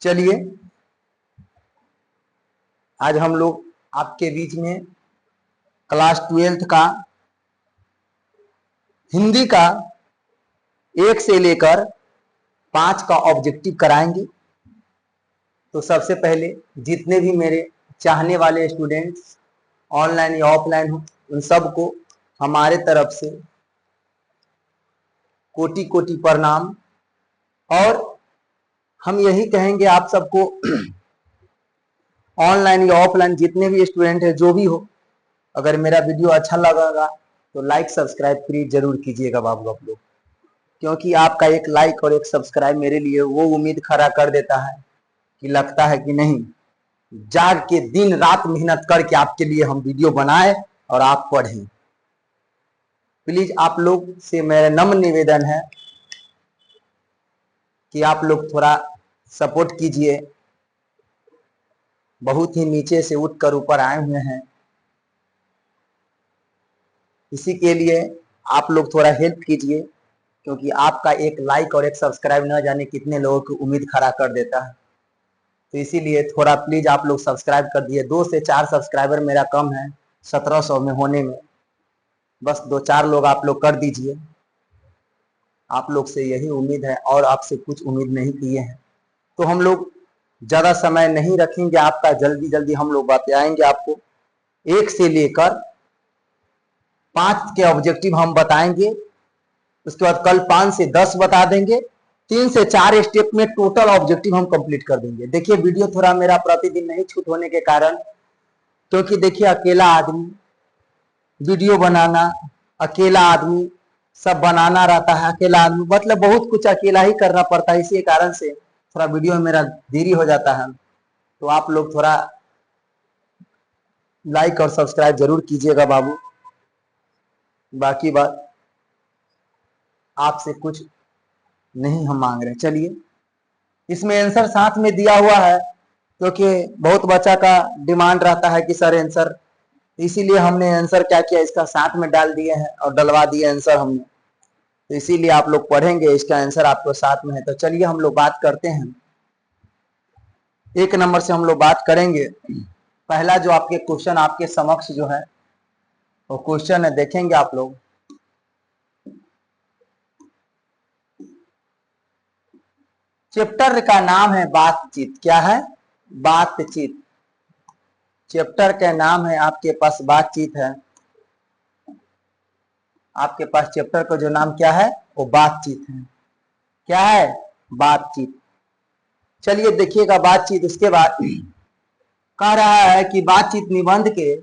चलिए आज हम लोग आपके बीच में क्लास 12th का हिंदी का 1 से लेकर 5 का ऑब्जेक्टिव कराएंगे। तो सबसे पहले जितने भी मेरे चाहने वाले स्टूडेंट्स ऑनलाइन या ऑफलाइन हो, उन सबको हमारे तरफ से कोटि कोटि प्रणाम। और हम यही कहेंगे आप सबको ऑनलाइन या ऑफलाइन जितने भी स्टूडेंट है जो भी हो, अगर मेरा वीडियो अच्छा लगेगा तो लाइक सब्सक्राइब प्लीज जरूर कीजिएगा बाबू आप लोग, क्योंकि आपका एक लाइक और एक सब्सक्राइब मेरे लिए वो उम्मीद खड़ा कर देता है कि लगता है कि नहीं, जाग के दिन रात मेहनत करके आपके लिए हम वीडियो बनाए और आप पढ़ें। प्लीज आप लोग से मेरा नम्र निवेदन है कि आप लोग थोड़ा सपोर्ट कीजिए। बहुत ही नीचे से उठकर ऊपर आए हुए हैं, इसी के लिए आप लोग थोड़ा हेल्प कीजिए, क्योंकि आपका एक लाइक और एक सब्सक्राइब न जाने कितने लोगों की उम्मीद खड़ा कर देता है। तो इसीलिए थोड़ा प्लीज आप लोग सब्सक्राइब कर दिए। 2 से 4 सब्सक्राइबर मेरा कम है 1700 में होने में, बस 2-4 लोग आप लोग कर दीजिए। आप लोग से यही उम्मीद है और आपसे कुछ उम्मीद नहीं किए हैं। तो हम लोग ज्यादा समय नहीं रखेंगे आपका, जल्दी जल्दी हम लोग बताएंगे आपको 1 से लेकर 5 के ऑब्जेक्टिव हम बताएंगे। उसके बाद कल 5 से 10 बता देंगे। 3 से 4 स्टेप में टोटल ऑब्जेक्टिव हम कंप्लीट कर देंगे। देखिए वीडियो थोड़ा मेरा प्रतिदिन नहीं छूट होने के कारण, क्योंकि देखिए अकेला आदमी वीडियो बनाना, अकेला आदमी सब बनाना रहता है, अकेला आदमी मतलब बहुत कुछ अकेला ही करना पड़ता है। इसी कारण से थोड़ा वीडियो में मेरा देरी हो जाता है। तो आप लोग थोड़ा लाइक और सब्सक्राइब जरूर कीजिएगा बाबू। बाकी बात आपसे कुछ नहीं हम मांग रहे। चलिए इसमें आंसर साथ में दिया हुआ है, क्योंकि बहुत बच्चा का डिमांड रहता है कि सर आंसर, इसीलिए हमने आंसर क्या किया, इसका साथ में डाल दिए हैं और डलवा दिए आंसर हमने। तो इसीलिए आप लोग पढ़ेंगे, इसका आंसर आपको साथ में है। तो चलिए हम लोग बात करते हैं। 1 नंबर से हम लोग बात करेंगे। पहला जो आपके क्वेश्चन आपके समक्ष जो है वो क्वेश्चन है, देखेंगे आप लोग। चैप्टर का नाम है बातचीत। क्या है? बातचीत। चैप्टर का नाम है आपके पास बातचीत है। आपके पास चैप्टर का जो नाम क्या है वो बातचीत है। क्या है? बातचीत। चलिए देखिएगा बातचीत। उसके बाद कह रहा है कि बातचीत निबंध के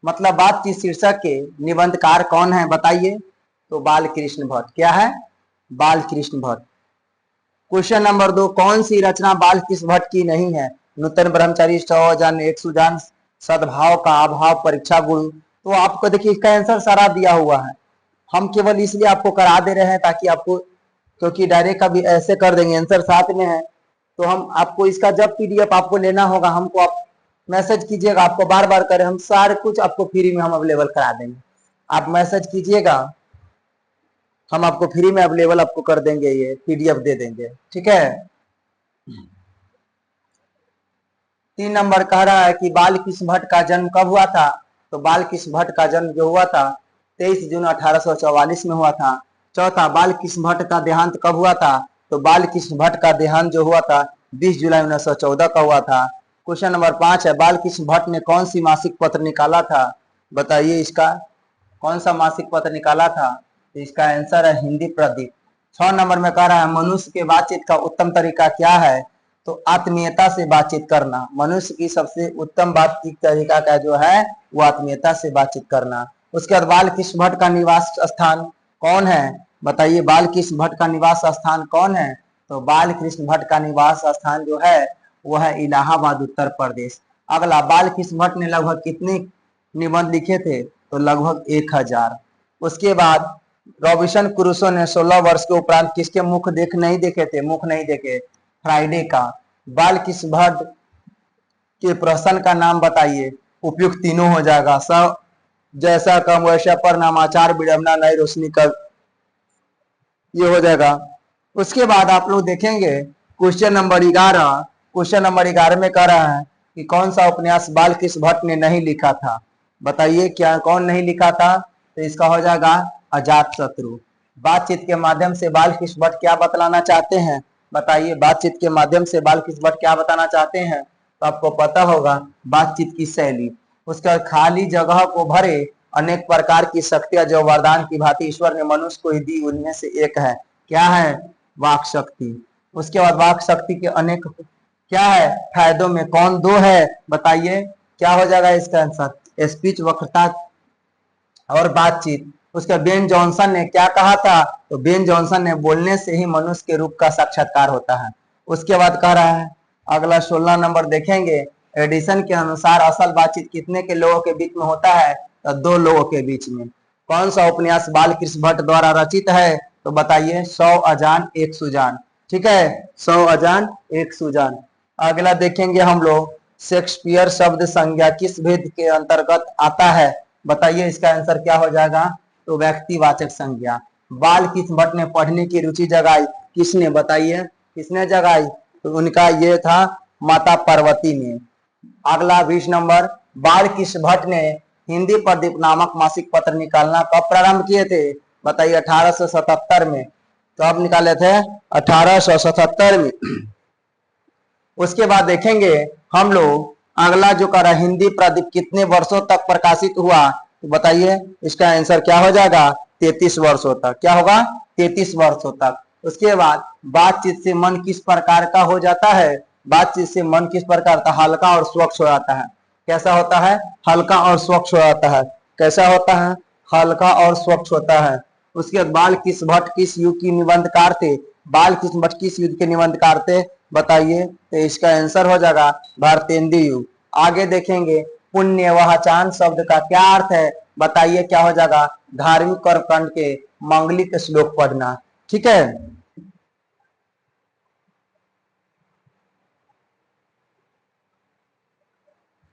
मतलब बातचीत शीर्षक के निबंधकार कौन है बताइए। तो बाल कृष्ण भट्ट। क्या है? बाल कृष्ण भट्ट। क्वेश्चन नंबर 2, कौन सी रचना बाल कृष्ण भट्ट की नहीं है? नूतन ब्रह्मचारी, 100 जन, 1 सुजान, सद्भाव का अभाव, परीक्षा गुरु। तो आपको देखिए इसका आंसर सारा दिया हुआ है। हम केवल इसलिए आपको करा दे रहे हैं ताकि आपको, क्योंकि डायरेक्ट अभी ऐसे कर देंगे आंसर साथ में है, तो हम आपको इसका जब पीडीएफ आपको लेना होगा हमको आप मैसेज कीजिएगा। आपको बार बार करें, हम सारे कुछ आपको फ्री में हम अवेलेबल करा देंगे। आप मैसेज कीजिएगा, हम आपको फ्री में अवेलेबल आपको कर देंगे, ये पीडीएफ दे देंगे। ठीक है। 3 नंबर कह रहा है कि बाल कृष्ण भट्ट का जन्म कब हुआ था? तो बाल कृष्ण भट्ट का जन्म जो हुआ था 23 जून 1844 में हुआ था। चौथा, बाल कृष्ण भट्ट का देहांत कब हुआ था? तो बाल कृष्ण भट्ट का देहांत जो हुआ था 20 जुलाई 1914 का हुआ था। क्वेश्चन नंबर 5 है, बाल कृष्ण भट्ट ने कौन सी मासिक पत्र निकाला था? बताइए इसका कौन सा मासिक पत्र निकाला था? तो इसका आंसर है हिंदी प्रदीप। 6 नंबर में कह रहा है मनुष्य के बातचीत का उत्तम तरीका क्या है? तो आत्मीयता से बातचीत करना। मनुष्य की सबसे उत्तम बातचीत तरीका का जो है वो आत्मीयता से बातचीत करना। उसके बाद बाल कृष्ण भट्ट का निवास स्थान कौन है? बताइए बाल कृष्ण भट्ट का निवास स्थान कौन है? तो बाल कृष्ण भट्ट का निवास स्थान जो है वह है इलाहाबाद, उत्तर प्रदेश। अगला, बाल कृष्ण भट्ट ने लगभग कितने निबंध लिखे थे? तो लगभग 1000। उसके बाद रॉबिन्सन क्रूसो ने 16 वर्ष के उपरांत किसके मुख नहीं देखे? फ्राइडे का। बाल कृष्ण भट्ट के प्रश्न का नाम बताइए। उपयुक्त तीनों हो जाएगा। सब जैसा कम वैसा परिणाम, आचार विडंबना, नई रोशनी का, ये हो जाएगा। उसके बाद आप लोग देखेंगे क्वेश्चन नंबर 11 क्वेश्चन नंबर 11 में कह रहा है कि कौन सा उपन्यास बाल कृष्ण भट्ट ने नहीं लिखा था। बताइए क्या कौन नहीं लिखा था, तो इसका हो जाएगा अजात शत्रु। बातचीत के माध्यम से बाल कृष्ण भट्ट क्या बतलाना चाहते हैं, बताइए बातचीत के माध्यम से बाल कृष्ण भट्ट क्या बताना चाहते हैं, तो आपको पता होगा बातचीत की शैली। उसका खाली जगह को भरे अनेक प्रकार की शक्तियां जो वरदान की भांति ईश्वर ने मनुष्य को ही दी, उनमें से एक है, क्या है, वाक शक्ति। उसके बाद वाक शक्ति के अनेक क्या है फायदों में कौन दो है, बताइए क्या हो जाएगा इसका आंसर, स्पीच वक्रता और बातचीत। उसके बेन जॉनसन ने क्या कहा था, तो बेन जॉनसन ने बोलने से ही मनुष्य के रूप का साक्षात्कार होता है। उसके बाद कह रहा है अगला 16 नंबर देखेंगे, एडिसन के अनुसार असल बातचीत कितने के लोगों के बीच में होता है, तो 2 लोगों के बीच में। कौन सा उपन्यास बाल कृष्ण भट्ट द्वारा रचित है, तो बताइए 100 अजान एक सुजान। ठीक है, 100 अजान एक सुजान। अगला देखेंगे हम लोग, शेक्सपियर शब्द संज्ञा किस भेद के अंतर्गत आता है, बताइए इसका आंसर क्या हो जाएगा, तो व्यक्तिवाचक संज्ञा। बाल कृष्ण भट्ट ने पढ़ने की रुचि जगाई किसने, बताइए किसने जगाई, तो उनका ये था माता पार्वती ने। अगला 20 नंबर, बाल कृष्ण भट्ट ने हिंदी प्रदीप नामक मासिक पत्र निकालना कब प्रारंभ किए थे, बताइए 1877 में। तो अब निकाले थे 1877 में। उसके बाद देखेंगे हम लोग अगला जो कर हिंदी प्रदीप कितने वर्षों तक प्रकाशित हुआ, तो बताइए इसका आंसर क्या हो जाएगा, 33 वर्षों तक। क्या होगा, 33 वर्षों तक। उसके बाद बातचीत से मन किस प्रकार का हो जाता है, बातचीत से मन किस प्रकार का, हल्का और स्वच्छ हो जाता है। कैसा होता है, हल्का और स्वच्छ हो जाता है। कैसा होता है, हल्का और स्वच्छ होता है। उसके बाद बाल कृष्ण भट्ट किस युग की निबंधकार थे, बाल कृष्ण भट्ट किस युग के निबंधकार थे, बताइए, तो इसका आंसर हो जाएगा भारतेंदु युग। आगे देखेंगे पुण्य वह चांद शब्द का क्या अर्थ है, बताइए क्या हो जाएगा, धार्मिक कर्मकांड के मांगलिक श्लोक पढ़ना। ठीक है,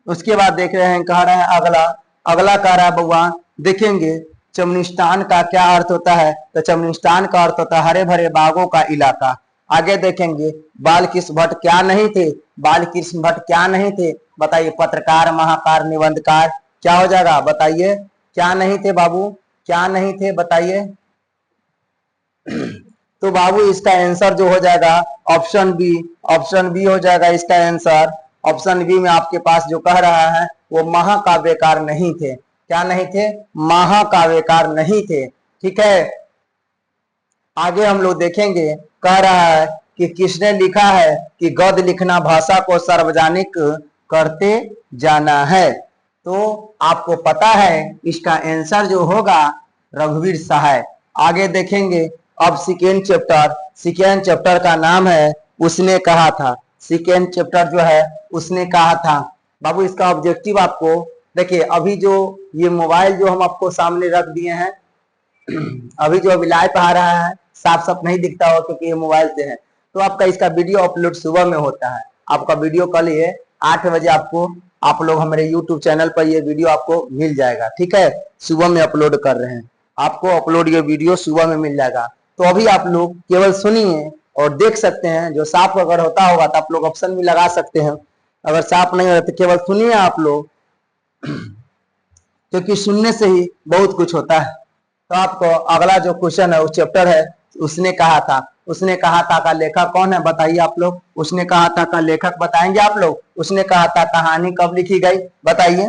उसके बाद देख रहे हैं कह रहे हैं अगला अगला कह रहा है बउआ, देखेंगे चमनिस्तान का क्या अर्थ होता है, तो चमनिस्तान का अर्थ होता है हरे भरे बागों का इलाका। आगे देखेंगे बाल कृष्ण भट्ट क्या नहीं थे, बाल कृष्ण भट्ट क्या नहीं थे, बताइए पत्रकार, महाकार, निबंधकार। क्या हो जाएगा, बताइए क्या नहीं थे बाबू, क्या नहीं थे, बताइए। तो बाबू इसका आंसर जो हो जाएगा ऑप्शन बी, ऑप्शन बी हो जाएगा इसका आंसर। ऑप्शन बी में आपके पास जो कह रहा है वो महाकाव्यकार नहीं थे। क्या नहीं थे, महाकाव्यकार नहीं थे। ठीक है, आगे हम लोग देखेंगे कह रहा है कि किसने लिखा है कि गद्य लिखना भाषा को सार्वजनिक करते जाना है, तो आपको पता है इसका आंसर जो होगा रघुवीर सहाय। आगे देखेंगे अब सेकेंड चैप्टर का नाम है उसने कहा था। सेकेंड चैप्टर जो है उसने कहा था। बाबू इसका ऑब्जेक्टिव आपको देखिए, अभी जो ये मोबाइल जो हम आपको सामने रख दिए हैं, अभी जो अभी लाइव आ रहा है साफ साफ नहीं दिखता हो क्योंकि ये मोबाइल से है, तो आपका इसका वीडियो अपलोड सुबह में होता है। आपका वीडियो कल ये 8 बजे आपको आप लोग हमारे YouTube चैनल पर ये वीडियो आपको मिल जाएगा। ठीक है, सुबह में अपलोड कर रहे हैं, आपको अपलोड ये वीडियो सुबह में मिल जाएगा। तो अभी आप लोग केवल सुनिए और देख सकते हैं। जो साफ अगर होता होगा तो आप लोग ऑप्शन भी लगा सकते हैं, अगर साफ नहीं हो तो केवल सुनिए आप लोग, क्योंकि सुनने से ही बहुत कुछ होता है। तो आपको अगला जो क्वेश्चन है उस चैप्टर है उसने कहा था। उसने कहा था का लेखक कौन है, बताइए आप लोग। उसने कहा था का लेखक बताएंगे आप लोग। उसने कहा था कहानी कब लिखी गई, बताइए।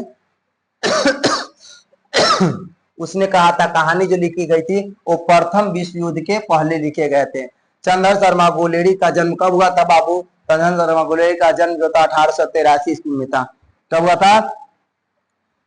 उसने कहा था कहानी जो लिखी गई थी वो प्रथम विश्व युद्ध के पहले लिखे गए थे। चंद्र शर्मा गुलेरी का जन्म कब हुआ था बाबू, चंद्र शर्मा गुलेरी का जन्म जो था 1883 ईस्वी में था। कब हुआ था,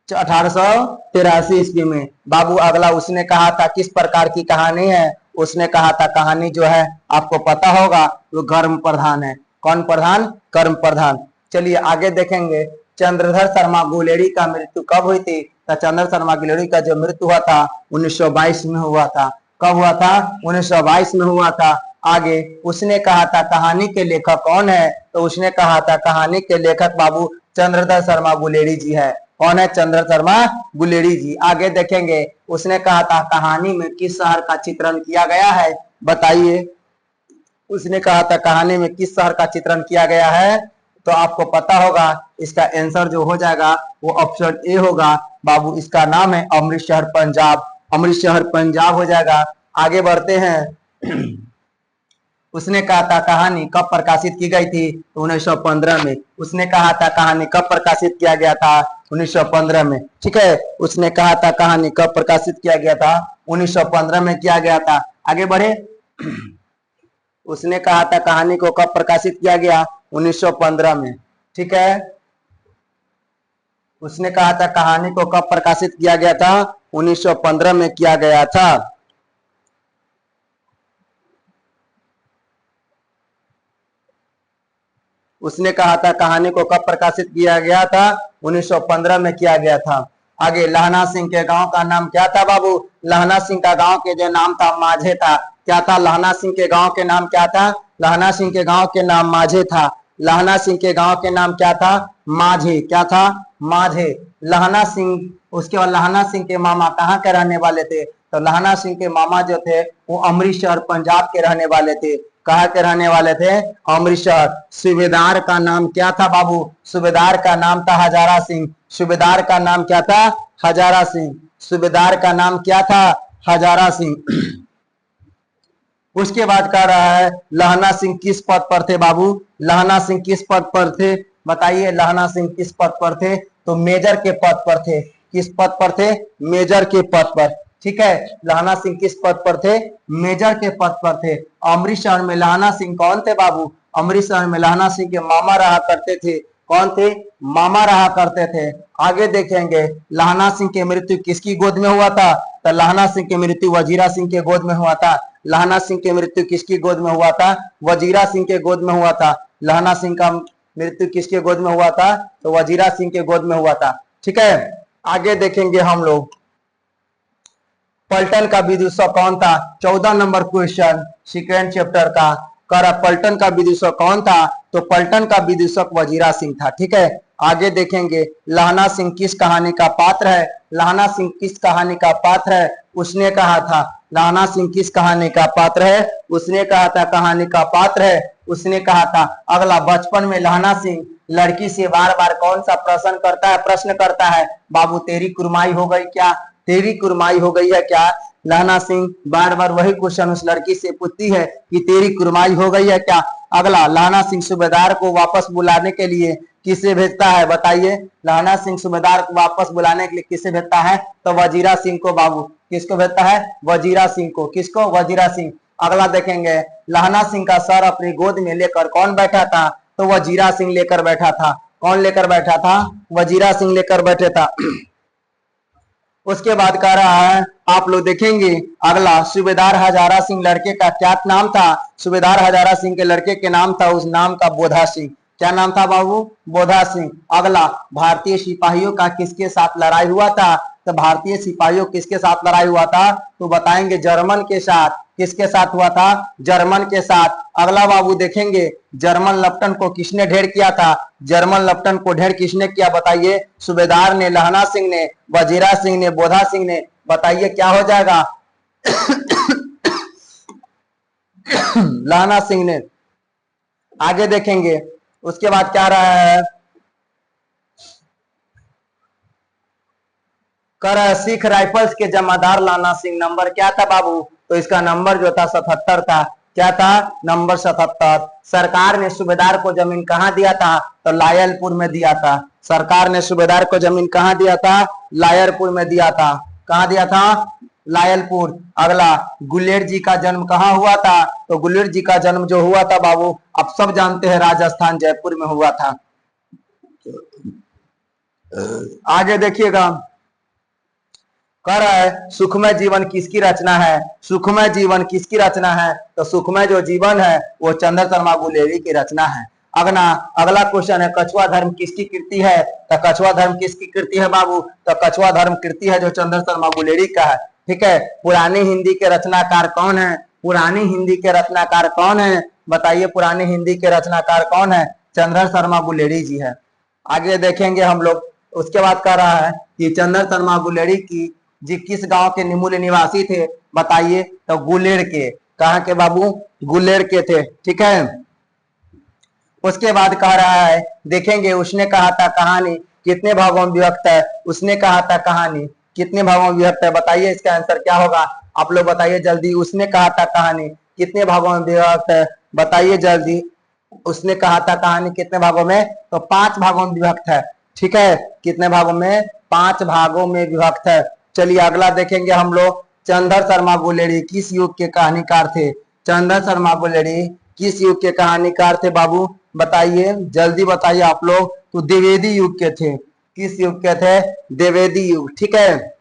1883 ईस्वी में। बाबू अगला उसने कहा था किस प्रकार की कहानी है, उसने कहा था कहानी जो है आपको पता होगा वो कर्म प्रधान है। कौन प्रधान, कर्म प्रधान। चलिए आगे देखेंगे चंद्रधर शर्मा गुलेरी का मृत्यु कब हुई थी, तो चंद्र शर्मा गुलेरी का जो मृत्यु हुआ था 1922 में हुआ था। कब हुआ था, 1922 में हुआ था। आगे उसने कहा था कहानी के लेखक कौन है, तो उसने कहा था कहानी के लेखक बाबू चंद्रधर शर्मा गुलेरी जी है। कौन है, चंद्र शर्मा गुलेरी जी। आगे देखेंगे उसने कहा था कहानी में किस शहर का चित्रण किया गया है, बताइए। उसने कहा था कहानी में किस शहर का चित्रण किया गया है, तो आपको पता होगा इसका आंसर जो हो जाएगा वो ऑप्शन ए होगा बाबू। इसका नाम है अमृतसर पंजाब। अमृतसर पंजाब हो जाएगा। आगे बढ़ते हैं। उसने कहा था कहानी कब प्रकाशित की गई थी, तो 1915 में। उसने कहा था कहानी कब प्रकाशित किया गया था, 1915 में। ठीक है, उसने कहा था कहानी कब प्रकाशित किया गया था, 1915 में किया गया था। आगे बढ़े। उसने कहा था कहानी को कब प्रकाशित किया गया, 1915 में। ठीक है, उसने कहा था कहानी को कब प्रकाशित किया गया था, 1915 में किया गया था। उसने कहा था कहानी को कब प्रकाशित किया गया था, 1915 में किया गया था। आगे, लहना सिंह के गांव का नाम क्या था बाबू। लहना सिंह का गांव के जो नाम था माझे था। क्या था, लहना सिंह के गांव के नाम क्या था, लहना सिंह के गांव के नाम माझे था। लहना सिंह के गांव के नाम क्या था, माझे। क्या था, माझे। लहना सिंह, उसके बाद लहना सिंह के मामा कहाँ के रहने वाले थे, तो लहना सिंह के मामा जो थे वो अमृतसर पंजाब के रहने वाले थे। कहाँ के रहने वाले थे, अमृतसर। सूबेदार का नाम क्या था बाबू, सूबेदार का नाम था हजारा सिंह। सूबेदार का नाम क्या था, हजारा सिंह। सूबेदार का नाम क्या था, हजारा सिंह। उसके बाद कह रहा है लहना सिंह किस पद पर थे बाबू। लहना सिंह किस पद पर थे, बताइए। लहना सिंह किस पद पर थे, तो मेजर के पद पर थे। किस पद पर थे, मेजर के पद पर। ठीक है, लहना सिंह किस पद पर थे, मेजर के पद पर थे। अमृतसर में लहना सिंह कौन थे बाबू, अमृतसर में लहना सिंह के मामा रहा करते थे। कौन थे, मामा रहा करते थे। आगे देखेंगे लहना सिंह की मृत्यु किसकी गोद में हुआ था, तो लहना सिंह की मृत्यु वजीरा सिंह के गोद में हुआ था। लहना सिंह की मृत्यु किसकी गोद में हुआ था, वजीरा सिंह के गोद में हुआ था। लहना सिंह का मृत्यु किसके गोद में हुआ था, तो वजीरा सिंह के गोद में हुआ था। ठीक है, आगे देखेंगे हम लोग पलटन का विदूषक कौन था। 14 नंबर क्वेश्चन सेकेंड चैप्टर का कर पलटन का विदूषक कौन था, तो पलटन का विदूषक वजीरा सिंह था। ठीक है, आगे देखेंगे लहना सिंह किस कहानी का पात्र है। लहना सिंह किस कहानी का पात्र है, उसने कहा था लहना सिंह किस कहानी का पात्र है, उसने कहा था कहानी का पात्र है। उसने कहा था अगला, बचपन में लहना सिंह लड़की से बार बार कौन सा प्रश्न करता है बाबू, तेरी कुरमाई हो गई क्या, तेरी कुरमाई हो गई है क्या। लहना सिंह बार बार वही क्वेश्चन उस लड़की से पूछती है कि तेरी कुरमाई हो गई है क्या। अगला, लहना सिंह सूबेदार को वापस बुलाने के लिए किसे भेजता है, बताइए। लहना सिंह सूबेदार को वापस बुलाने के लिए किसे भेजता है, तो वजीरा सिंह को बाबू। किसको भेजता है, वजीरा सिंह को। किसको, वजीरा सिंह। अगला देखेंगे लहना सिंह का सर अपनी गोद में लेकर कौन बैठा था, तो वजीरा सिंह लेकर बैठा था। कौन लेकर बैठा था, वजीरा सिंह लेकर बैठे था। उसके बाद कह रहा है आप लोग देखेंगे अगला, सूबेदार हजारा सिंह लड़के का क्या नाम था। सूबेदार हजारा सिंह के लड़के के नाम था, उस नाम का बोधा सिंह। क्या नाम था बाबू, बोधा सिंह। अगला, भारतीय सिपाहियों का किसके साथ लड़ाई हुआ था, तो भारतीय सिपाहियों किसके साथ लड़ाई हुआ था, तो बताएंगे जर्मन के साथ। किसके साथ हुआ था, जर्मन के साथ। अगला बाबू देखेंगे जर्मन लेफ्टिनेंट को किसने ढेर किया था, जर्मन लेफ्टिनेंट को ढेर किसने किया, बताइए। सूबेदार ने, लहना सिंह ने, वजीरा सिंह ने, बोधा सिंह ने। बताइए क्या हो जाएगा, लहना सिंह ने। आगे देखेंगे उसके बाद क्या रहा है, कर सिख राइफल्स के जमादार लहना सिंह। नंबर क्या था बाबू, तो इसका नंबर जो था 77 था। क्या था, नंबर 77। सरकार ने सूबेदार को जमीन कहाँ दिया था, तो लायलपुर में दिया था। सरकार ने सूबेदार को जमीन कहाँ दिया था, लायलपुर में दिया था। कहाँ दिया था, लायलपुर। अगला, गुलेर जी का जन्म कहाँ हुआ था, तो गुलेर जी का जन्म जो हुआ था बाबू, आप सब जानते हैं राजस्थान जयपुर में हुआ था। आगे देखिएगा, कह रहा है सुखमय जीवन किसकी रचना है। सुखमय जीवन किसकी रचना है, तो सुखमय जो जीवन है वो चंद्र शर्मा गुलेरी की रचना है। अगला क्वेश्चन है कछुआ धर्म किसकी कृति है, तो कछुआ धर्म किसकी कृति है बाबू, तो कछुआ धर्म कृति है जो चंद्र शर्मा गुलेरी का है। ठीक है, पुरानी हिंदी के रचनाकार कौन है, पुरानी हिंदी के रचनाकार कौन है, बताइए। पुरानी हिंदी के रचनाकार कौन है, चंद्र शर्मा गुलेरी जी है। आगे देखेंगे हम लोग। उसके बाद कह रहा है कि चंद्र शर्मा गुलेरी की जी किस गांव के मूल निवासी थे, बताइए। तो गुलेर के। कहाँ के बाबू? गुलेर के थे। ठीक है, उसके बाद कह रहा है, देखेंगे उसने कहा था कहानी कितने भागों में विभक्त है? उसने कहा था कहानी कितने भागों में विभक्त है? बताइए इसका आंसर क्या होगा, आप लोग बताइए जल्दी। उसने कहा था कहानी कितने भागों में विभक्त है? बताइए जल्दी। उसने कहा था कहानी कितने भागों में? तो 5 भागों में विभक्त है। ठीक है, कितने भागों में? 5 भागों में विभक्त है। चलिए अगला देखेंगे हम लोग। चंद्र शर्मा गुलेरी किस युग के कहानीकार थे? चंद्र शर्मा गुलेरी किस युग के कहानीकार थे बाबू? बताइए जल्दी बताइए आप लोग। तो द्विवेदी युग के थे। किस युग के थे? द्विवेदी युग। ठीक है,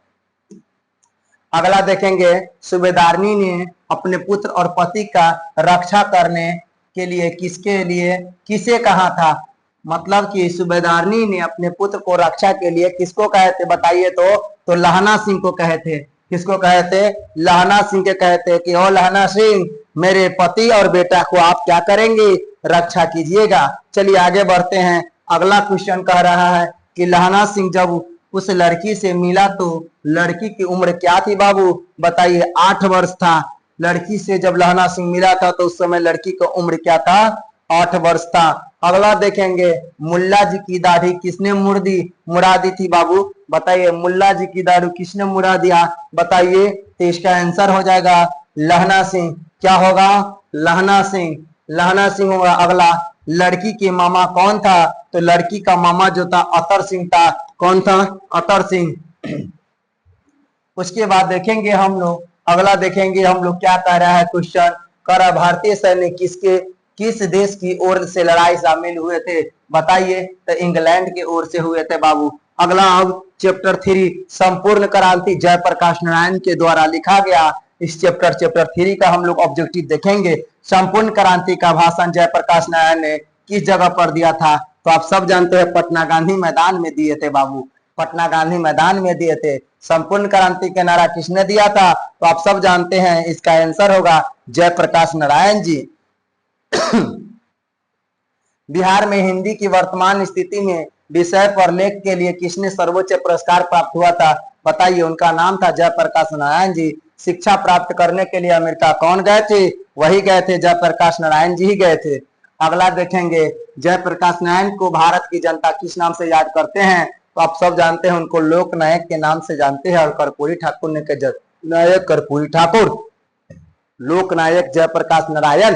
अगला देखेंगे। सूबेदारनी ने अपने पुत्र और पति का रक्षा करने के लिए किसे कहा था? मतलब कि सूबेदारनी ने अपने पुत्र को रक्षा के लिए किसको कहे थे? बताइए तो लहना सिंह को कहे थे। किसको कहे थे? लहना सिंह के कहे थे कि ओ लहना सिंह, मेरे पति और बेटा को आप क्या करेंगे? रक्षा कीजिएगा। चलिए आगे बढ़ते हैं। अगला क्वेश्चन कह रहा है कि लहना सिंह जब उस लड़की से मिला तो लड़की की उम्र क्या थी बाबू? बताइए। 8 वर्ष था। लड़की से जब लहना सिंह मिला था तो उस समय लड़की का उम्र क्या था? 8 वर्ष था। अगला देखेंगे। मुल्ला जी की दाढ़ी किसने मुड़ा दी थी बाबू? बताइए, मुल्ला जी की दाढ़ी किसने मुड़ा दिया? बताइए। तो इसका आंसर हो जाएगा लहना सिंह। क्या होगा? लहना सिंह। लहना सिंह होगा अगला। लड़की के मामा कौन था? तो लड़की का मामा जो था अतर सिंह था। कौन था? अतर सिंह। उसके बाद देखेंगे हम लोग। अगला देखेंगे हम लोग क्या कह रहा है क्वेश्चन। कह रहा भारतीय सैनिक किस देश की ओर से लड़ाई शामिल हुए थे? बताइए। तो इंग्लैंड के ओर से हुए थे बाबू। अगला अब चैप्टर 3 संपूर्ण क्रांति जयप्रकाश नारायण के द्वारा लिखा गया। इस चैप्टर 3 का हम लोग ऑब्जेक्टिव देखेंगे। संपूर्ण क्रांति का भाषण जयप्रकाश नारायण ने किस जगह पर दिया था? तो आप सब जानते हैं पटना गांधी मैदान में दिए थे बाबू। पटना गांधी मैदान में दिए थे। संपूर्ण क्रांति का नारा किसने दिया था? तो आप सब जानते हैं इसका आंसर होगा जयप्रकाश नारायण जी। बिहार में हिंदी की वर्तमान स्थिति में विषय पर लेख के लिए किसने सर्वोच्च पुरस्कार प्राप्त हुआ था? बताइए। उनका नाम था जयप्रकाश नारायण जी। शिक्षा प्राप्त करने के लिए अमेरिका कौन गए थे? वही गए थे, जयप्रकाश नारायण जी ही गए थे। अगला देखेंगे। जयप्रकाश नारायण को भारत की जनता किस नाम से याद करते हैं? तो आप सब जानते हैं उनको लोक नायक के नाम से जानते हैं। और कर्पूरी ठाकुर ने नायक कर्पूरी ठाकुर, लोक नायक जयप्रकाश नारायण।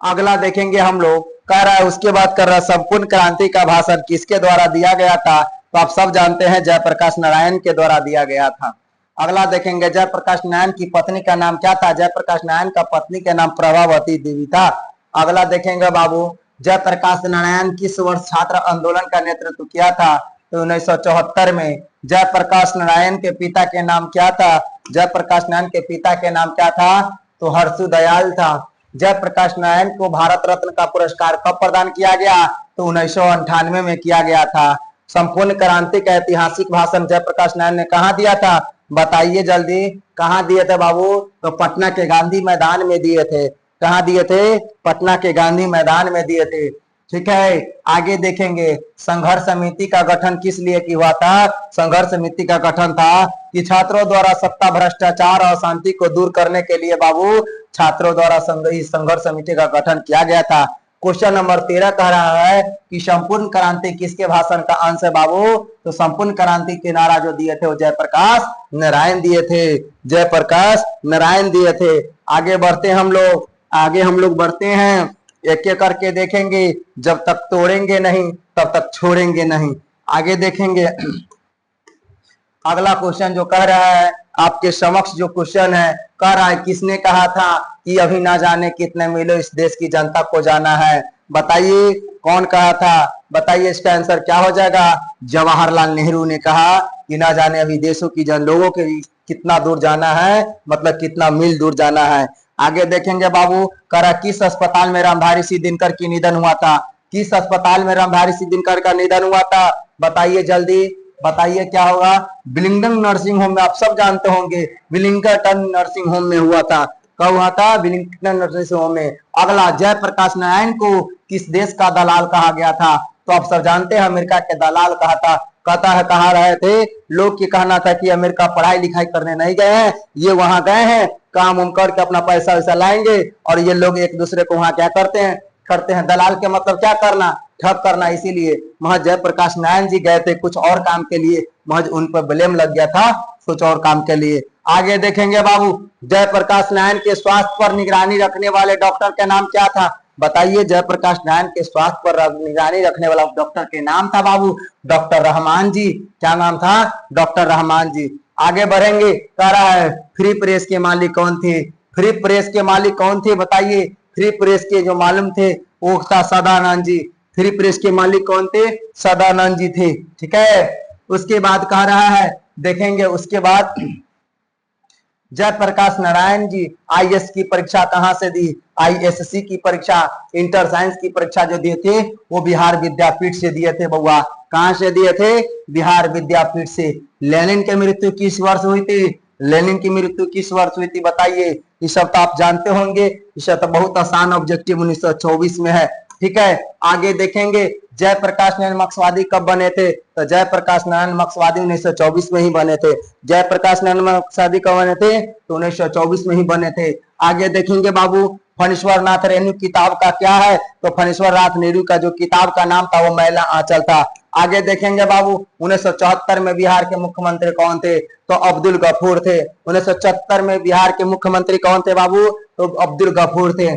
अगला देखेंगे हम लोग। कह रहा है उसके बाद कर रहा है संपूर्ण क्रांति का भाषण किसके द्वारा दिया गया था? तो आप सब जानते हैं जयप्रकाश नारायण के द्वारा दिया गया था। अगला देखेंगे। जयप्रकाश नारायण की पत्नी का नाम क्या था? जयप्रकाश नारायण का पत्नी का नाम प्रभावती देवी था। अगला देखेंगे बाबू। जयप्रकाश नारायण किस वर्ष छात्र आंदोलन का नेतृत्व किया था? तो 1974 में। जयप्रकाश नारायण के पिता के नाम क्या था? जयप्रकाश नारायण के पिता के नाम क्या था? तो हर्षु दयाल था। जयप्रकाश नारायण को भारत रत्न का पुरस्कार कब प्रदान किया गया? तो 1998 में किया गया था। संपूर्ण क्रांति का ऐतिहासिक भाषण जयप्रकाश नारायण ने कहा दिया था? बताइए जल्दी। कहाँ दिए थे बाबू? तो पटना के गांधी मैदान में दिए थे। कहाँ दिए थे? पटना के गांधी मैदान में दिए थे। ठीक है, आगे देखेंगे। संघर्ष समिति का गठन किस लिए की हुआ था? संघर्ष समिति का गठन था कि छात्रों द्वारा सत्ता, भ्रष्टाचार और शांति को दूर करने के लिए बाबू छात्रों द्वारा संघर्ष समिति का गठन किया गया था। क्वेश्चन नंबर 13 कह रहा है कि संपूर्ण क्रांति किसके भाषण का अंश है बाबू? तो संपूर्ण क्रांति के नारा जो दिए थे वो जयप्रकाश नारायण दिए थे। जयप्रकाश नारायण दिए थे। आगे बढ़ते हम लोग बढ़ते हैं। एक एक करके देखेंगे। जब तक तोड़ेंगे नहीं तब तक छोड़ेंगे नहीं। आगे देखेंगे। अगला क्वेश्चन जो कह रहा है आपके समक्ष जो क्वेश्चन है, कह रहा है किसने कहा था कि अभी ना जाने कितने मिलो इस देश की जनता को जाना है? बताइए कौन कहा था? बताइए इसका आंसर क्या हो जाएगा? जवाहरलाल नेहरू ने कहा कि ना जाने अभी देशों की लोगों के कितना दूर जाना है, मतलब कितना मील दूर जाना है। आगे देखेंगे बाबू। कह रहा किस अस्पताल में रामधारी सिंह दिनकर की निधन हुआ था? किस अस्पताल में रामधारी सिंह दिनकर का निधन हुआ था? बताइए जल्दी। बताइए क्या होगा? विलिंगडन नर्सिंग होम में। आप सब जानते होंगे विलिंगटन नर्सिंग होम में हुआ था। कब हुआ था? विलिंगटन नर्सिंग होम में। अगला, जयप्रकाश नारायण को किस देश का दलाल कहा गया था? तो आप सब जानते हैं अमेरिका के दलाल कहा था। कहता है कहाँ रहे थे, लोग की कहना था कि अमेरिका पढ़ाई लिखाई करने नहीं गए हैं, ये वहां गए हैं काम उम करके अपना पैसा वैसा लाएंगे, और ये लोग एक दूसरे को वहां क्या करते हैं दलाल के मतलब क्या करना, ठग करना। इसीलिए महज जयप्रकाश नारायण जी गए थे कुछ और काम के लिए, महज उन पर ब्लेम लग गया था कुछ और काम के लिए। आगे देखेंगे बाबू, जयप्रकाश नारायण के स्वास्थ्य पर निगरानी रखने वाले डॉक्टर का नाम क्या था, बताइए। जयप्रकाश नारायण के स्वास्थ्य पर निगरानी रखने वाला डॉक्टर के नाम था बाबू डॉक्टर रहमान जी। क्या नाम था, डॉक्टर रहमान जी। आगे बढ़ेंगे, कह रहा है फ्री प्रेस के मालिक कौन थे, फ्री प्रेस के मालिक कौन थे बताइए। फ्री प्रेस के जो मालूम थे वो था सदानंद जी। फ्री प्रेस के मालिक कौन थे, सदानंद जी थे, ठीक है। उसके बाद कह रहा है, देखेंगे उसके बाद जयप्रकाश नारायण जी आईएएस की परीक्षा कहां से दी, आईएससी की परीक्षा, इंटर साइंस की परीक्षा जो दिए थे वो बिहार विद्यापीठ से दिए थे बउआ। कहां से दिए थे, बिहार विद्यापीठ से। लेनिन की मृत्यु किस वर्ष हुई थी, लेनिन की मृत्यु किस वर्ष हुई थी बताइए। ये सब तो आप जानते होंगे, इसे तो बहुत आसान ऑब्जेक्टिव 1924 में है, ठीक है। आगे देखेंगे जयप्रकाश नारायण मार्क्सवादी कब बने थे, तो जयप्रकाश नारायण मार्क्सवादी 1924 में ही बने थे। जयप्रकाश नारायण मार्क्सवादी कब बने थे, तो 1924 में ही बने थे। आगे देखेंगे बाबू, फणीश्वर नाथ रेणु किताब का क्या है, तो फणीश्वर नाथ नेहरू का जो किताब का नाम था वो मैला आंचल था। आगे देखेंगे बाबू, 1974 में बिहार के मुख्यमंत्री कौन थे, तो अब्दुल गफूर थे। 1974 में बिहार के मुख्यमंत्री कौन थे बाबू, तो अब्दुल गफूर थे।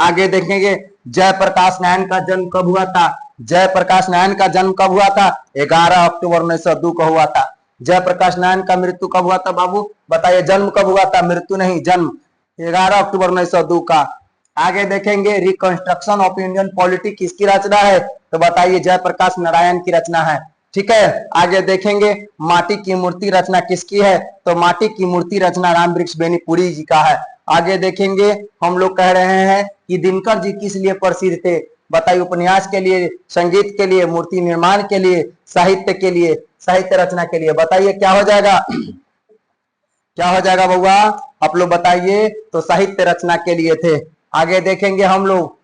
आगे देखेंगे जयप्रकाश नारायण का जन्म कब हुआ था, जयप्रकाश नारायण का जन्म कब हुआ था, 11 अक्टूबर 1902 को हुआ था। जयप्रकाश नारायण का मृत्यु कब हुआ था बाबू, बताइए। जन्म कब हुआ था, मृत्यु नहीं, जन्म 11 अक्टूबर 1902 का। आगे देखेंगे रिकंस्ट्रक्शन ऑफ इंडियन पॉलिटी किसकी रचना है, तो बताइए जयप्रकाश नारायण की रचना है, ठीक है। आगे देखेंगे माटी की मूर्ति रचना किसकी है, तो माटी की मूर्ति रचना राम वृक्ष बेनीपुरी जी का है। आगे देखेंगे हम लोग कह रहे हैं कि दिनकर जी किस लिए प्रसिद्ध थे, बताइए। उपन्यास के लिए, संगीत के लिए, मूर्ति निर्माण के लिए, साहित्य के लिए, साहित्य रचना के लिए, बताइए क्या हो जाएगा, क्या हो जाएगा बउआ, आप लोग बताइए। तो साहित्य रचना के लिए थे। आगे देखेंगे हम लोग,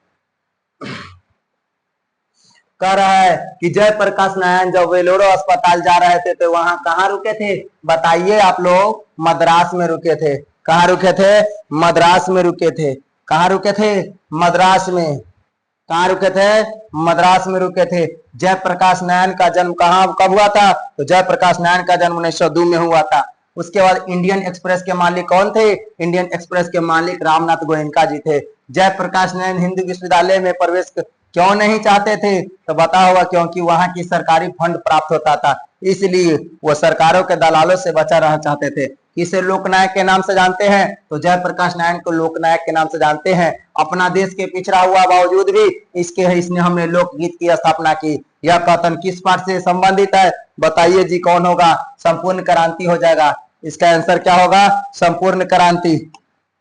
कह रहा है कि जयप्रकाश नारायण जब वेलोरो अस्पताल जा रहे थे तो वहां कहाँ रुके थे, बताइए आप लोग। मद्रास में रुके थे। कहाँ रुके थे, मद्रास में रुके थे। कहाँ रुके थे, मद्रास में। कहाँ रुके थे, मद्रास में रुके थे। जयप्रकाश नारायण का जन्म कहाँ कब हुआ था, तो जयप्रकाश नारायण का जन्म 1902 में हुआ था। उसके बाद इंडियन एक्सप्रेस के मालिक कौन थे, इंडियन एक्सप्रेस के मालिक रामनाथ गोयनका जी थे। जयप्रकाश नारायण हिंदू विश्वविद्यालय में प्रवेश क्यों नहीं चाहते थे, तो बता होगा क्योंकि वहां की सरकारी फंड प्राप्त होता था, इसलिए वो सरकारों के दलालों से बचा रहना चाहते थे। इसे लोकनायक के नाम से जानते हैं, तो जयप्रकाश नारायण को लोकनायक के नाम से जानते हैं। अपना देश के पिछड़ा हुआ बावजूद भी इसने हमने लोकगीत की स्थापना की। यह कथन किस पाठ से संबंधित है, बताइए जी कौन होगा, संपूर्ण क्रांति हो जाएगा। इसका आंसर क्या होगा, संपूर्ण क्रांति।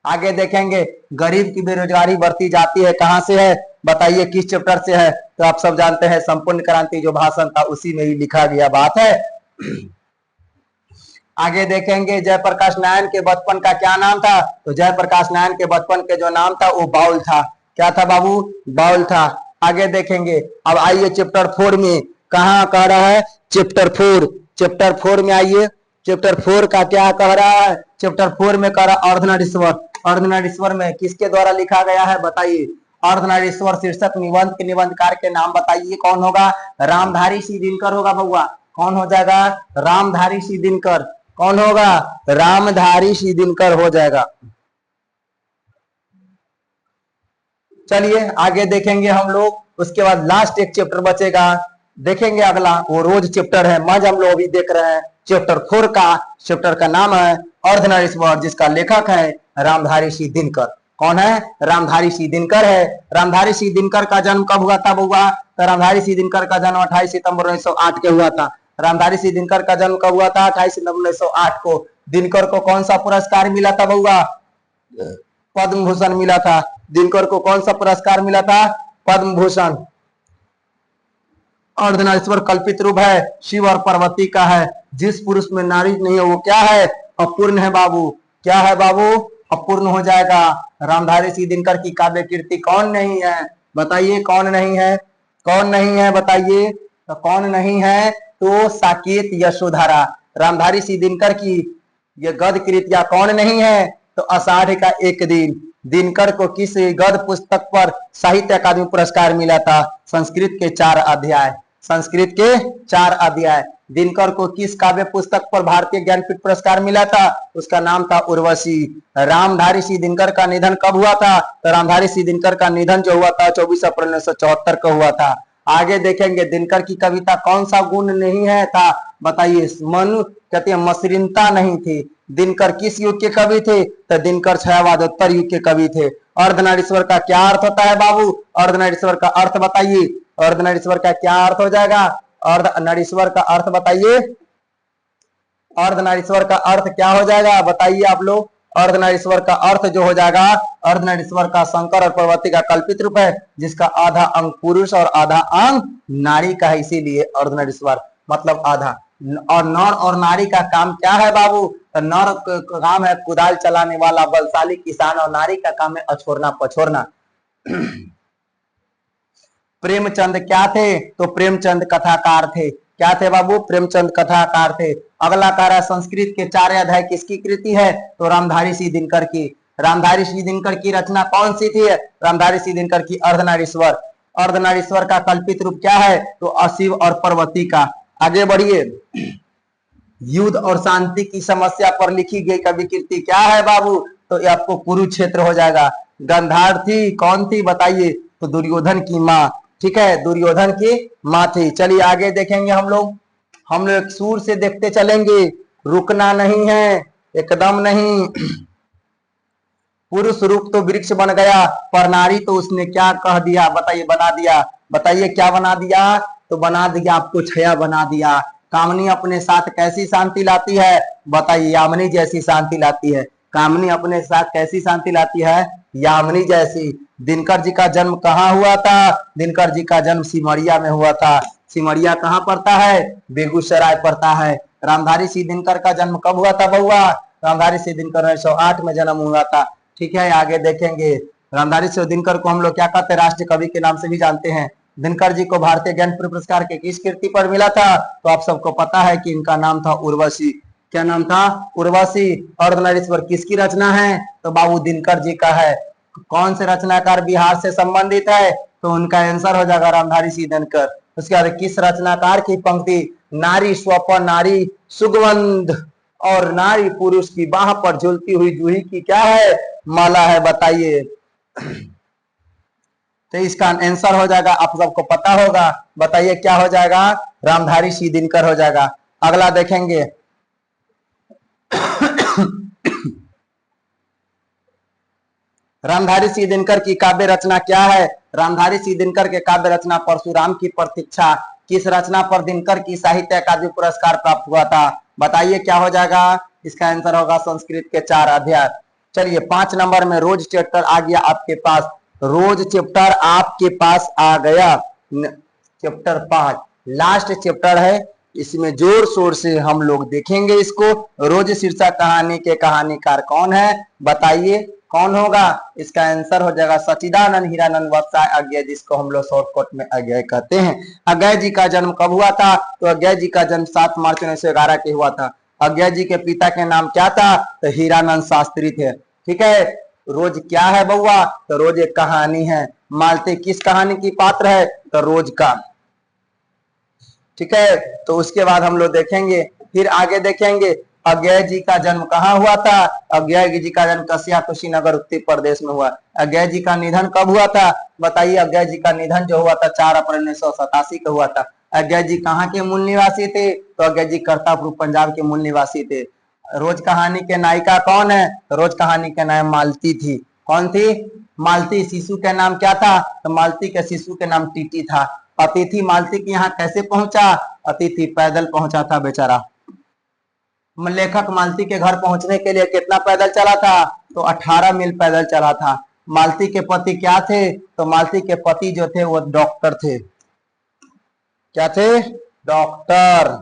आगे देखेंगे गरीब की बेरोजगारी बढ़ती जाती है, कहां से है, बताइए किस चैप्टर से है, तो आप सब जानते हैं संपूर्ण क्रांति जो भाषण था उसी में ही लिखा गया बात है। आगे देखेंगे जयप्रकाश नारायण के बचपन का क्या नाम था, तो जयप्रकाश नारायण के बचपन के जो नाम था वो बाउल था। क्या था बाबू, बाउल था। आगे देखेंगे, अब आइए चैप्टर 4 में, कहा कह रहा है, चैप्टर 4, चैप्टर 4 में आइए। चैप्टर 4 का क्या कह रहा है, चैप्टर 4 में कह रहा अर्धनारीश्वर। अर्धनारीश्वर में किसके द्वारा लिखा गया है, बताइए। अर्धनारीश्वर शीर्षक निबंध के निबंधकार के नाम बताइए कौन होगा, रामधारी सिंह दिनकर होगा बउआ। कौन हो जाएगा, रामधारी सिंह दिनकर। कौन होगा, रामधारी सिंह दिनकर हो जाएगा। चलिए आगे देखेंगे हम लोग, उसके बाद लास्ट एक चैप्टर बचेगा, देखेंगे अगला, वो रोज चैप्टर है, मज हम लोग अभी देख रहे हैं। चैप्टर 4 का चैप्टर का नाम है अर्धनारीश्वर, जिसका लेखक है रामधारी सिंह दिनकर। कौन है, रामधारी सिंह दिनकर है। रामधारी सिंह दिनकर का जन्म कब हुआ था बउआ, तो रामधारी सिंह दिनकर का जन्म 28 सितंबर 1908 के हुआ था। रामधारी सिंह दिनकर का जन्म कब हुआ था, 28 सितंबर 1908 को। दिनकर को कौन सा पुरस्कार मिला था बउआ, पद्म भूषण मिला था। दिनकर को कौन सा पुरस्कार मिला था, पद्म भूषण। अर्धनारीश्वर कल्पित रूप है, शिव और पार्वती का है। जिस पुरुष में नारी नहीं है वो क्या है, अपूर्ण है बाबू। क्या है बाबू, अपूर्ण हो जाएगा। रामधारी सिंह दिनकर की काव्य कीर्ति कौन नहीं है, बताइए कौन नहीं है, कौन नहीं है बताइए। तो कौन नहीं है? तो साकेत यशोधरा। रामधारी सिंह दिनकर की ये गद्य कृतियां कौन नहीं है? तो आषाढ़ का एक दिन। दिनकर को किस गद्य पुस्तक पर साहित्य अकादमी पुरस्कार मिला था? संस्कृत के 4 अध्याय। संस्कृत के 4 अध्याय। दिनकर को किस काव्य पुस्तक पर भारतीय ज्ञानपीठ पुरस्कार मिला था? उसका नाम था उर्वशी। रामधारी सिंह दिनकर का निधन कब हुआ था? तो रामधारी सिंह दिनकर का निधन जो हुआ था 24 अप्रैल 1974 को हुआ था। आगे देखेंगे दिनकर की कविता कौन सा गुण नहीं है था? बताइए। मनु कहते हैं मसृणता नहीं थी। दिनकर किस युग के कवि थे? तो दिनकर छायावादोत्तर युग के कवि थे। अर्धनारीश्वर का क्या अर्थ होता है बाबू? अर्धनारीश्वर का अर्थ बताइए। अर्धनारीश्वर का क्या अर्थ हो जाएगा? अर्धनारीश्वर का अर्थ बताइए। अर्धनारीश्वर का अर्थ क्या हो जाएगा बताइए आप लोग? अर्धनारीश्वर का अर्थ जो हो जाएगा, अर्धनारीश्वर का शंकर और पार्वती का कल्पित रूप है, जिसका आधा अंग पुरुष और आधा अंग नारी का है, इसीलिए अर्धनारीश्वर मतलब आधा। और नर और नारी का काम क्या है बाबू? तो नर का काम है कुदाल चलाने वाला बलशाली किसान, और नारी का काम है अछोरना पछोरना। प्रेमचंद क्या थे? तो प्रेमचंद कथाकार थे। क्या थे बाबू? प्रेमचंद कथाकार थे। अगला कार्य संस्कृत के 4 अध्याय किसकी कृति है? तो रामधारी सिंह दिनकर की। रामधारी सिंह दिनकर की रचना कौन सी थी? रामधारी सिंह दिनकर की अर्धनारीश्वर। अर्धनारीश्वर का कल्पित रूप क्या है? तो अशिव और पार्वती का। आगे बढ़िए। युद्ध और शांति की समस्या पर लिखी गई कवि कृति क्या है बाबू? तो ये आपको कुरुक्षेत्र हो जाएगा। गंधार थी, कौन थी बताइए? तो दुर्योधन की माँ। ठीक है, दुर्योधन की माँ थी। चलिए आगे देखेंगे हम लोग एक सूर से देखते चलेंगे, रुकना नहीं है, एकदम नहीं। पुरुष रूप तो वृक्ष बन गया, पर नारी तो उसने क्या कह दिया बताइए? बना दिया। बताइए क्या बना दिया? तो बना दिया आपको छाया बना दिया। कामनी अपने साथ कैसी शांति लाती है? बताइए। यामिनी जैसी शांति लाती है। कामनी अपने साथ कैसी शांति लाती है? यामिनी जैसी। दिनकर जी का जन्म कहाँ हुआ था? दिनकर जी का जन्म सिमरिया में हुआ था। सिमरिया कहाँ पड़ता है? बेगूसराय पड़ता है। रामधारी सिंह दिनकर का जन्म कब हुआ था बउआ? रामधारी सिंह दिनकर 1908 में जन्म हुआ था। ठीक है, आगे देखेंगे। रामधारी सिंह दिनकर को हम लोग क्या कहते हैं? राष्ट्रीय कवि के नाम से भी जानते हैं। दिनकर जी को भारतीय ज्ञानपीठ पुरस्कार के किस कृति पर मिला था? तो आप सबको पता है कि इनका नाम था उर्वशी। क्या नाम था? उर्वशी। अर्धनारीश्वर किसकी रचना है? तो बाबू दिनकर जी का है। कौन से रचनाकार बिहार से संबंधित है? तो उनका आंसर हो जाएगा रामधारी सिंह दिनकर। उसके बाद किस रचनाकार की पंक्ति? नारी स्वपन नारी सुगंध और नारी पुरुष की बाह पर झूलती हुई जूही की क्या है? माला है। बताइए। तो इसका आंसर हो जाएगा, आप सबको पता होगा। बताइए क्या हो जाएगा? रामधारी सिंह दिनकर हो जाएगा। अगला देखेंगे। रामधारी सिंह दिनकर की काव्य रचना क्या है? रामधारी सिंह दिनकर के काव्य रचना परशुराम की प्रतीक्षा। किस रचना पर दिनकर की साहित्य अकादमी पुरस्कार प्राप्त हुआ था? बताइए क्या हो जाएगा? इसका आंसर होगा संस्कृत के 4 अध्याय। चलिए 5 नंबर में रोज चैप्टर आ गया आपके पास। रोज चैप्टर आपके पास आ गया। चैप्टर 5 लास्ट चैप्टर है, इसमें जोर शोर से हम लोग देखेंगे इसको। रोज शीर्षक कहानी के कहानीकार कौन है? बताइए कौन होगा? इसका आंसर हो जाएगा सच्चिदानंद हीरानंद वत्साय अज्ञेय, जिसको हम लोग शॉर्टकट में अज्ञेय कहते हैं। अज्ञेय जी का जन्म कब हुआ था? तो अज्ञेय जी का जन्म 7 मार्च 1911 के हुआ था। अज्ञेय जी के पिता के नाम क्या था? तो हीरानंद शास्त्री थे। ठीक है। रोज क्या है बउआ? तो रोज एक कहानी है। मालती किस कहानी की पात्र है? तो रोज का। ठीक है, तो उसके बाद हम लोग देखेंगे, फिर आगे देखेंगे अज्ञेय जी का जन्म कहाँ हुआ था? अज्ञेय जी का जन्म कसिया कुशीनगर उत्तर प्रदेश में हुआ। अज्ञेय जी का निधन कब हुआ था? बताइए। अज्ञेय जी का निधन जो हुआ था 4 अप्रैल 1987 को हुआ था। अज्ञेय जी कहाँ के मूल निवासी थे? तो अज्ञेय जी करतारपुर पंजाब के मूल निवासी थे। रोज कहानी के नायिका कौन है? तो रोज कहानी के नाम मालती थी। कौन थी? मालती। शिशु का नाम क्या था? तो मालती के शिशु के नाम टीटी था। अतिथि मालती के यहाँ कैसे पहुंचा? अतिथि पैदल पहुंचा था बेचारा। लेखक मालती के घर पहुंचने के लिए कितना पैदल चला था? तो 18 मील पैदल चला था। मालती के पति क्या थे? तो मालती के पति जो थे वो डॉक्टर थे। क्या थे? डॉक्टर।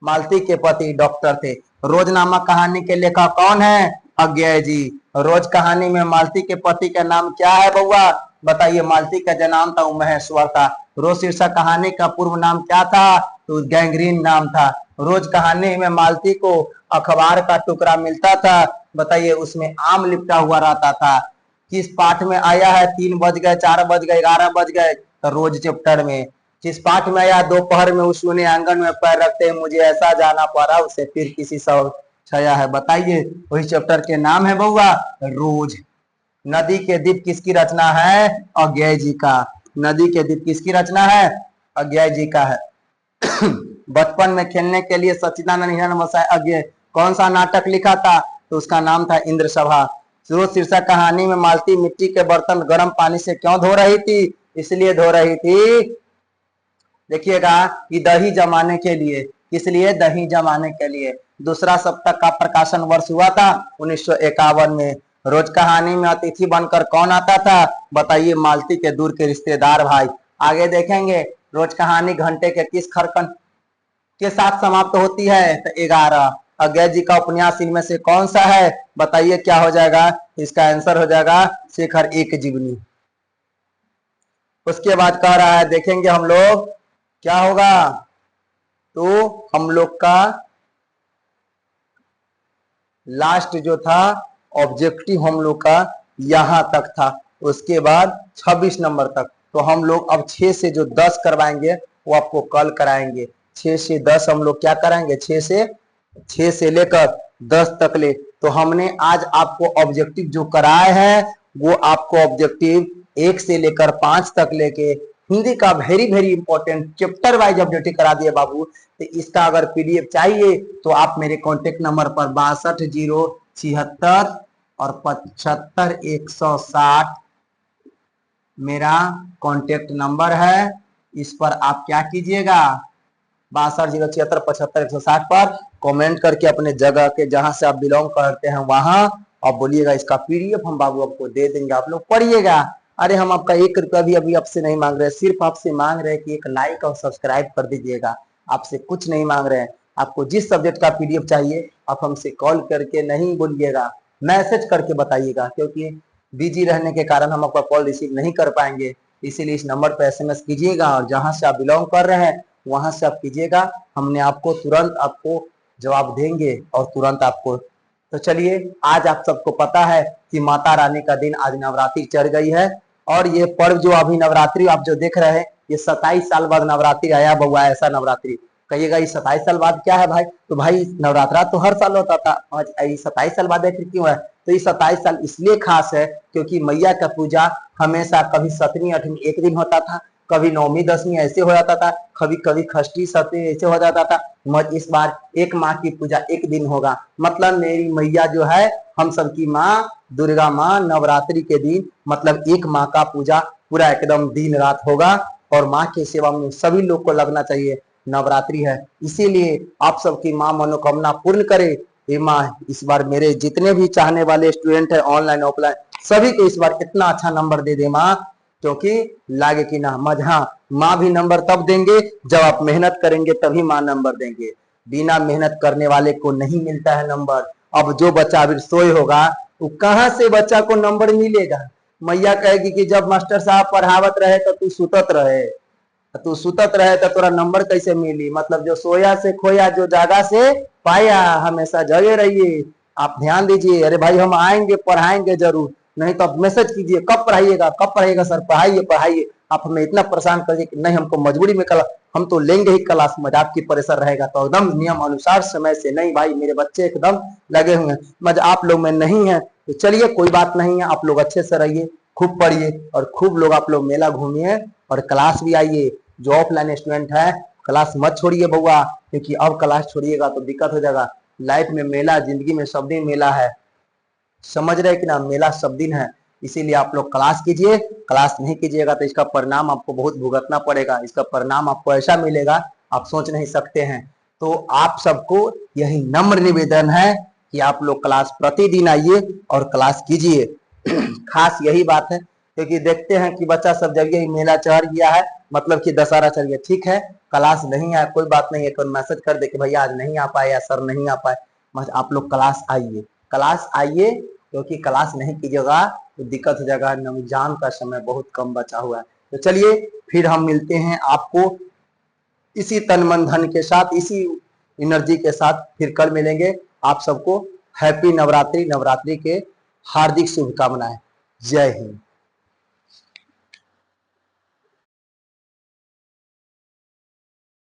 मालती के पति डॉक्टर थे। रोज नामक कहानी के लेखक कौन है? अज्ञेय जी। रोज कहानी में मालती के पति का नाम क्या है बउआ? बताइए मालती का जो नाम था वो महेश्वर था। रोज शीर्षक कहानी का पूर्व नाम क्या था? तो गैंग्रीन नाम था। रोज कहानी में मालती को अखबार का टुकड़ा मिलता था, बताइए उसमें आम लिपटा हुआ रहता था। किस पाठ में आया है 3 बज गए, 4 बज गए, 11 बज गए? तो रोज चैप्टर में। किस पाठ में आया दोपहर में उसने आंगन में पैर रखते मुझे ऐसा जाना पड़ा, उसे फिर किसी सब छाया है, बताइए वही चैप्टर के नाम है बउआ रोज। नदी के दीप किसकी रचना है? अज्ञेय जी का। नदी के दीप किसकी रचना है? अज्ञेय जी का है। बचपन में खेलने के लिए सच्चिदानंद हिरण बसाए अज्ञेय कौन सा नाटक लिखा था? तो उसका नाम था इंद्र सभा। रोज शीर्षक कहानी में मालती मिट्टी के बर्तन गर्म पानी से क्यों धो रही थी? इसलिए धो रही थी, देखिएगा कि दही जमाने के लिए। किस लिए? दही जमाने के लिए। दूसरा सप्तक का प्रकाशन वर्ष हुआ था 1951 में। रोज कहानी में अतिथि बनकर कौन आता था? बताइए मालती के दूर के रिश्तेदार भाई। आगे देखेंगे रोज कहानी घंटे के किस खरकन के साथ समाप्त होती है? तो 11। अज्ञेय जी का उपन्यास इनमें से कौन सा है? बताइए क्या हो जाएगा? इसका आंसर हो जाएगा शेखर एक जीवनी। उसके बाद कह रहा है देखेंगे हम लोग क्या होगा, तो हम लोग का लास्ट जो था ऑब्जेक्टिव हम लोग का यहां तक था। उसके बाद 26 नंबर तक। तो हम लोग अब 6 से जो 10 करवाएंगे वो आपको कल कराएंगे। 6 से 10 हम लोग क्या कराएंगे? 6 से लेकर 10 तक ले। तो हमने आज आपको ऑब्जेक्टिव जो कराए हैं वो आपको ऑब्जेक्टिव 1 से लेकर 5 तक लेके हिंदी का very very important chapter wise objective करा दिए बाबू। तो इसका अगर पीडीएफ चाहिए तो आप मेरे कॉन्टेक्ट नंबर पर 62 076 और 75 160 मेरा कॉन्टेक्ट नंबर है। इस पर आप क्या कीजिएगा, 62 076 75 160 पर कमेंट करके अपने जगह के जहां से आप बिलोंग करते हैं वहां आप बोलिएगा इसका पीडीएफ हम बाबू आपको दे देंगे, आप लोग पढ़िएगा। अरे हम आपका 1 रुपया भी अभी आपसे नहीं मांग रहे, सिर्फ आपसे मांग रहे हैं कि एक लाइक और सब्सक्राइब कर दीजिएगा। आपसे कुछ नहीं मांग रहे हैं। आपको जिस सब्जेक्ट का पीडीएफ चाहिए आप हमसे कॉल करके नहीं बोलिएगा, मैसेज करके बताइएगा, क्योंकि बिजी रहने के कारण हम आपका कॉल रिसीव नहीं कर पाएंगे। इसीलिए इस नंबर पर एसएमएस कीजिएगा और जहां से आप बिलोंग कर रहे हैं वहां से आप कीजिएगा। हमने आपको तुरंत आपको जवाब देंगे और तुरंत आपको। तो चलिए आज आप सबको पता है कि माता रानी का दिन आज नवरात्रि चढ़ गई है और ये पर्व जो अभी नवरात्रि आप जो देख रहे हैं ये 27 साल बाद नवरात्रि आया बउआ। ऐसा नवरात्रि कहिएगा ये 27 साल बाद क्या है भाई? तो भाई नवरात्रा तो हर साल होता था, आज 27 साल बाद आखिर क्यों है? तो ये 27 साल इसलिए खास है क्योंकि मैया का पूजा हमेशा कभी 7वीं 8वीं एक दिन होता था, कभी 9वीं 10वीं ऐसे हो जाता था, कभी कभी खष्टी 7वीं ऐसे हो जाता था। मगर इस बार एक माँ की पूजा एक दिन होगा। मतलब मेरी मैया जो है हम सबकी माँ दुर्गा माँ नवरात्रि के दिन मतलब एक माँ का पूजा पूरा एकदम दिन रात होगा और माँ की सेवा में सभी लोग को लगना चाहिए। नवरात्रि है इसीलिए आप सबकी माँ मनोकामना पूर्ण करे। ये माँ इस बार मेरे जितने भी चाहने वाले स्टूडेंट है ऑनलाइन ऑफलाइन सभी को इस बार इतना अच्छा नंबर दे दे माँ, क्योंकि लागे कि ना मज। हाँ माँ भी नंबर तब देंगे जब आप मेहनत करेंगे तभी माँ नंबर देंगे। बिना मेहनत करने वाले को नहीं मिलता है नंबर। अब जो बच्चा अभी सोए होगा वो कहाँ से बच्चा को नंबर मिलेगा? मैया कहेगी कि जब मास्टर साहब पढ़ावत रहे तो तू सुतत रहे, तू सुतत रहे तो तोरा नंबर कैसे मिली? मतलब जो सोया से खोया जो जागा से पाया, हमेशा जगे रहिए। आप ध्यान दीजिए। अरे भाई हम आएंगे पढ़ाएंगे जरूर, नहीं तो आप मैसेज कीजिए कब पढ़ाइएगा कब पढ़ाइएगा सर, पढ़ाइए पढ़ाइए। आप हमें इतना परेशान करिए कि नहीं हमको मजबूरी में क्लास, हम तो लेंगे ही क्लास में। आपकी प्रेशर रहेगा तो एकदम नियम अनुसार समय से। नहीं भाई मेरे बच्चे एकदम लगे हुए हैं, मज आप लोग में नहीं है तो चलिए कोई बात नहीं है। आप लोग अच्छे से रहिए, खूब पढ़िए और खूब लोग आप लोग मेला घूमिए और क्लास भी आइए। जो ऑफलाइन स्टूडेंट है क्लास मत छोड़िए बउआ, क्योंकि अब क्लास छोड़िएगा तो दिक्कत हो जाएगा। लाइफ में मेला, जिंदगी में सब दिन मेला है, समझ रहे कि ना? मेला सब दिन है। इसीलिए आप लोग क्लास कीजिए। क्लास नहीं कीजिएगा तो इसका परिणाम आपको बहुत भुगतना पड़ेगा। इसका परिणाम आपको ऐसा मिलेगा आप सोच नहीं सकते हैं। तो आप सबको यही नम्र निवेदन है कि आप लोग क्लास प्रतिदिन आइए और क्लास कीजिए। खास यही बात है क्योंकि देखते हैं कि बच्चा सब जगह मेला चढ़ गया है, मतलब कि दशहरा चढ़ गया। ठीक है क्लास नहीं आया कोई बात नहीं है, तो मैसेज कर दे कि भैया आज नहीं आ पाए या सर नहीं आ पाए, बस आप लोग क्लास आइए। क्लास आइए क्योंकि क्लास नहीं कीजिएगा तो दिक्कत हो जाएगा, एग्जाम का समय बहुत कम बचा हुआ है। तो चलिए फिर हम मिलते हैं आपको इसी तन मन धन के साथ, इसी एनर्जी के साथ फिर कल मिलेंगे। आप सबको हैप्पी नवरात्रि, नवरात्रि के हार्दिक शुभकामनाएं। जय हिंद।